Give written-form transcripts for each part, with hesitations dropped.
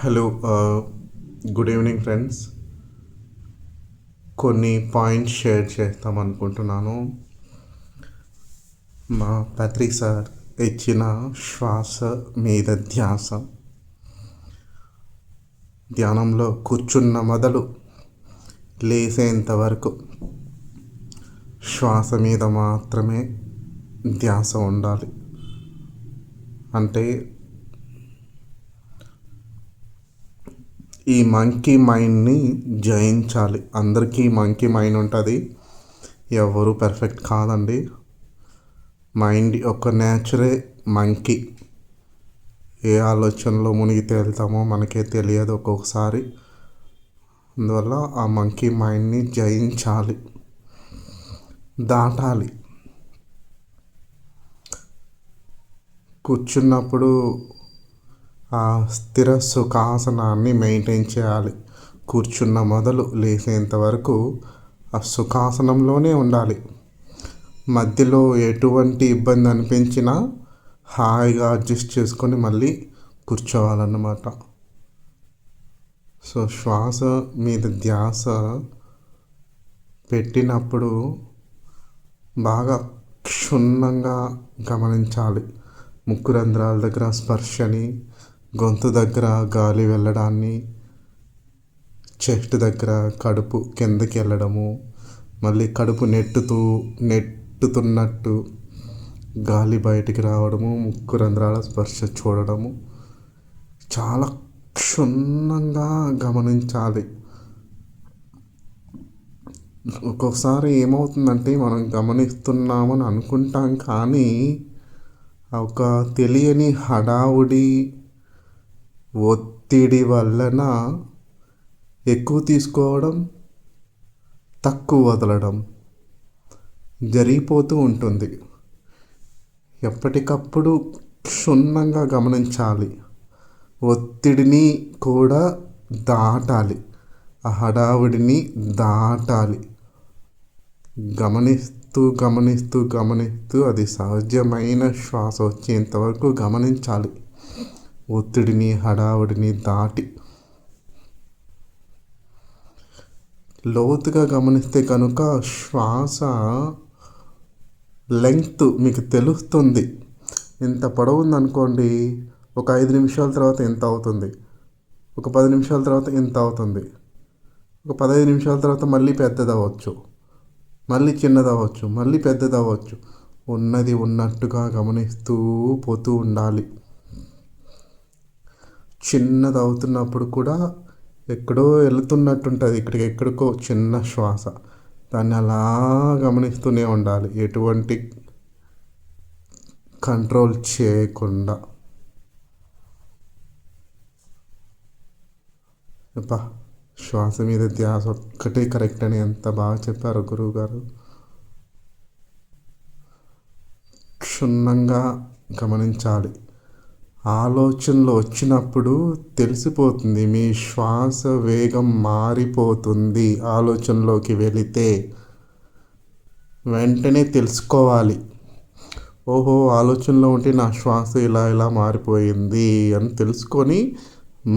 Hello good evening friends. కొన్ని points share చేస్తాం అనుకుంటున్నాను. మా పత్రి సార్ ఇచ్చిన శ్వాస మీద ధ్యానంలో కూర్చున్న మొదలు లేసేంత వరకు శ్వాస మీద మాత్రమే ధ్యాస ఉండాలి. అంటే ఈ మంకీ మైండ్ని జయించాలి. అందరికీ మంకీ మైండ్ ఉంటుంది, ఎవరు పర్ఫెక్ట్ కాదండి. మైండ్ ఒక నేచరే మంకీ. ఏ ఆలోచనలో మునిగి తేలుతామో మనకే తెలియదు ఒక్కొక్కసారి. అందువల్ల ఆ మంకీ మైండ్ని జయించాలి, దాటాలి. కూర్చున్నప్పుడు ఆ స్థిర సుఖాసనాన్ని మెయింటైన్ చేయాలి. కూర్చున్న మొదలు లేసేంత వరకు ఆ సుఖాసనంలోనే ఉండాలి. మధ్యలో ఎటువంటి ఇబ్బంది అనిపించినా హాయిగా అడ్జస్ట్ చేసుకొని మళ్ళీ కూర్చోవాలన్నమాట. సో శ్వాస మీద ధ్యాస పెట్టినప్పుడు బాగా క్షుణ్ణంగా గమనించాలి. ముక్కు రంధ్రాల దగ్గర స్పర్శని, గొంతు దగ్గర గాలి వెళ్ళడాన్ని, చెస్ట్ దగ్గర కడుపు కిందకి వెళ్ళడము, మళ్ళీ కడుపు నెట్టుతున్నట్టు గాలి బయటికి రావడము, ముక్కు రంధ్రాల స్పర్శ చూడడము చాలా క్షుణ్ణంగా గమనించాలి. ఒక్కొక్కసారి ఏమవుతుందంటే మనం గమనిస్తున్నామని అనుకుంటాం, కానీ ఒక తెలియని హడావుడి ఒత్తిడి వలన ఎక్కువ తీసుకోవడం, తక్కువ వదలడం జరిగిపోతూ ఉంటుంది. ఎప్పటికప్పుడు క్షుణ్ణంగా గమనించాలి. ఒత్తిడిని కూడా దాటాలి, ఆ హడావుడిని దాటాలి. గమనిస్తూ అది సహజమైన శ్వాస వచ్చేంత వరకు గమనించాలి. ఒత్తిడిని, హడావుడిని దాటి లోతుగా గమనిస్తే కనుక శ్వాస లెంగ్త్ మీకు తెలుస్తుంది. ఇంత పొడవు ఉందనుకోండి, ఒక 5 నిమిషాల తర్వాత ఎంత అవుతుంది, ఒక 10 నిమిషాల తర్వాత ఎంత అవుతుంది, ఒక 15 నిమిషాల తర్వాత మళ్ళీ పెద్దదవ్వచ్చు, మళ్ళీ చిన్నదవ్వచ్చు, మళ్ళీ పెద్దదవ్వచ్చు. ఉన్నది ఉన్నట్టుగా గమనిస్తూ పోతూ ఉండాలి. చిన్నది అవుతున్నప్పుడు కూడా ఎక్కడో వెళుతున్నట్టుంటుంది, ఇక్కడికి ఎక్కడికో చిన్న శ్వాస, దాన్ని అలా గమనిస్తూనే ఉండాలి, ఎటువంటి కంట్రోల్ చేయకుండా. శ్వాస మీద ధ్యాస ఒక్కటే కరెక్ట్ అని ఎంత బాగా చెప్పారు గురువు గారు. క్షుణ్ణంగా గమనించాలి. ఆలోచనలు వచ్చినప్పుడు తెలిసిపోతుంది, మీ శ్వాస వేగం మారిపోతుంది. ఆలోచనలోకి వెళితే వెంటనే తెలుసుకోవాలి, ఓహో ఆలోచనలో ఉంటే నా శ్వాస ఇలా మారిపోయింది అని తెలుసుకొని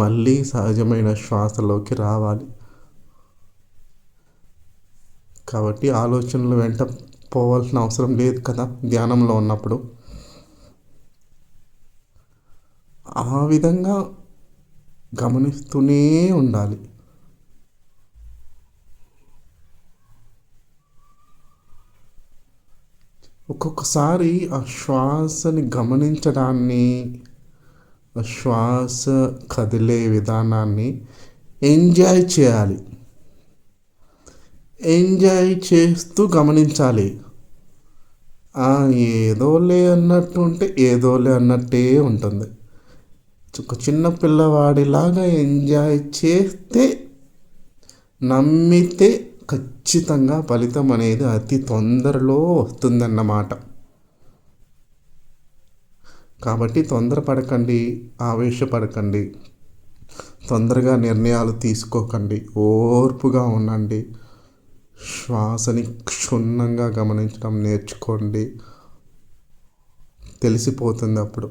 మళ్ళీ సహజమైన శ్వాసలోకి రావాలి. కాబట్టి ఆలోచనలు వెంట పోవాల్సిన అవసరం లేదు కదా ధ్యానంలో ఉన్నప్పుడు. ఆ విధంగా గమనిస్తూనే ఉండాలి. ఒక్కొక్కసారి ఆ శ్వాసని గమనించడాన్ని, ఆ శ్వాస కదిలే విధానాన్ని ఎంజాయ్ చేయాలి. ఎంజాయ్ చేస్తూ గమనించాలి. ఏదోలే అన్నట్టు ఉంటే ఏదోలే అన్నట్టే ఉంటుంది. ఒక చిన్న పిల్లవాడిలాగా ఎంజాయ్ చేస్తే, నమ్మితే ఖచ్చితంగా ఫలితం అనేది అతి తొందరలో వస్తుందన్నమాట. కాబట్టి తొందరపడకండి, ఆవేశపడకండి, తొందరగా నిర్ణయాలు తీసుకోకండి, ఓర్పుగా ఉండండి. శ్వాసని క్షుణ్ణంగా గమనించడం నేర్చుకోండి, తెలిసిపోతుంది అప్పుడు.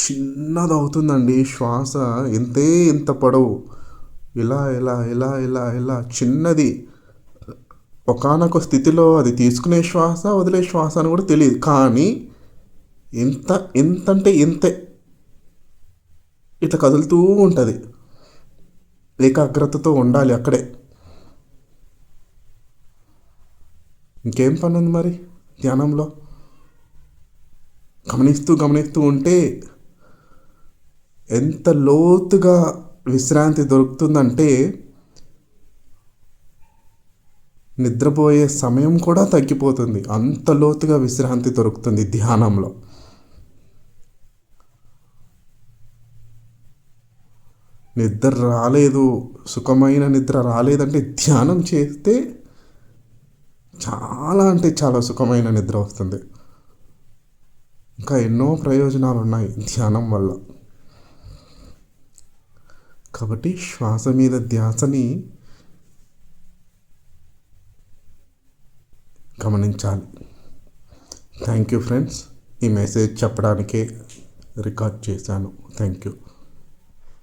చిన్నది అవుతుందండి శ్వాస. ఇంతే ఇంత పొడవు, ఇలా ఇలా ఇలా ఇలా ఇలా చిన్నది. ఒకానొక స్థితిలో అది తీసుకునే శ్వాస, వదిలే శ్వాస అని కూడా తెలియదు. కానీ ఇంత ఇంతంటే ఇంతే ఇట్లా కదులుతూ ఉంటుంది. ఏకాగ్రతతో ఉండాలి అక్కడే. ఇంకేం పని ఉంది మరి ధ్యానంలో? గమనిస్తూ గమనిస్తూ ఉంటే ఎంత లోతుగా విశ్రాంతి దొరుకుతుందంటే నిద్రపోయే సమయం కూడా తగ్గిపోతుంది. అంత లోతుగా విశ్రాంతి దొరుకుతుంది ధ్యానంలో. నిద్ర రాలేదు, సుఖమైన నిద్ర రాలేదంటే ధ్యానం చేస్తే చాలా అంటే చాలా సుఖమైన నిద్ర వస్తుంది. ఇంకా ఎన్నో ప్రయోజనాలు ఉన్నాయి ధ్యానం వల్ల. కాబట్టి శ్వాస మీద ధ్యాసని గమనించాలి. Thank you friends. ఈ మెసేజ్ చెప్పడానికే రికార్డ్ చేశాను. Thank you.